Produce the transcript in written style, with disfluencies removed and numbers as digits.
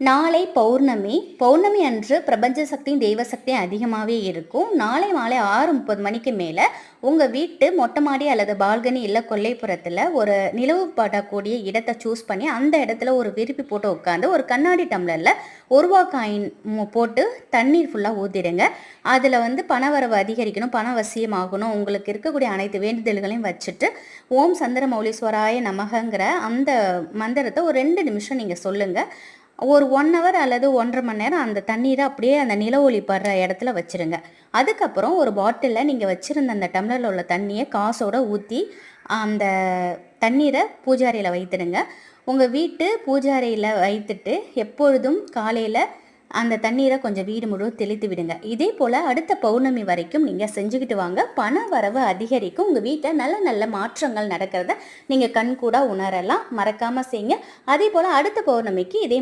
நாளை பௌர்ணமி. பௌர்ணமி அன்று பிரபஞ்ச சக்தியும் தெய்வ சக்தியும் அதிகமாகவே இருக்கும். நாளை மாலை 6:30 மணிக்கு மேலே உங்கள் வீட்டு மொட்டை மாடி அல்லது பால்கனி இல்லை கொல்லைப்புறத்தில் ஒரு நிலவு படக்கூடிய இடத்தை சூஸ் பண்ணி அந்த இடத்துல ஒரு விரிப்பி போட்டு உட்காந்து ஒரு கண்ணாடி டம்ளரில் 1 ரூபா காயின் போட்டு தண்ணீர் ஃபுல்லாக ஊற்றிடுங்க. அதில் பணவரவு அதிகரிக்கணும், பண வசியமாகணும், உங்களுக்கு இருக்கக்கூடிய அனைத்து வேண்டுதல்களையும் வச்சுட்டு ஓம் சந்திரமௌலீஸ்வராய நமகங்கிற அந்த மந்திரத்தை ஒரு 2 நிமிஷம் நீங்கள் சொல்லுங்கள். ஒரு 1 ஹவர் அல்லது 1.5 மணி நேரம் அந்த தண்ணீரை அப்படியே அந்த நில ஒளி படுற இடத்துல வச்சுருங்க. அதுக்கப்புறம் ஒரு பாட்டிலில் நீங்கள் வச்சுருந்த அந்த டம்ளரில் உள்ள தண்ணியை காசோடு ஊற்றி அந்த தண்ணீரை பூஜாரியில் வைத்துடுங்க. உங்கள் வீட்டு பூஜாரியில் வைத்துட்டு எப்பொழுதும் காலையில் அந்த தண்ணீரை கொஞ்சம் வீடு முழுவதும் தெளித்து விடுங்க. இதே போல் அடுத்த பௌர்ணமி வரைக்கும் நீங்கள் செஞ்சுக்கிட்டு வாங்க. பண வரவு அதிகரிக்கும். உங்கள் வீட்டில் நல்ல நல்ல மாற்றங்கள் நடக்கிறத நீங்கள் கண்கூடாக உணரலாம். மறக்காமல் செய்யுங்க. அதே போல் அடுத்த பௌர்ணமிக்கு இதே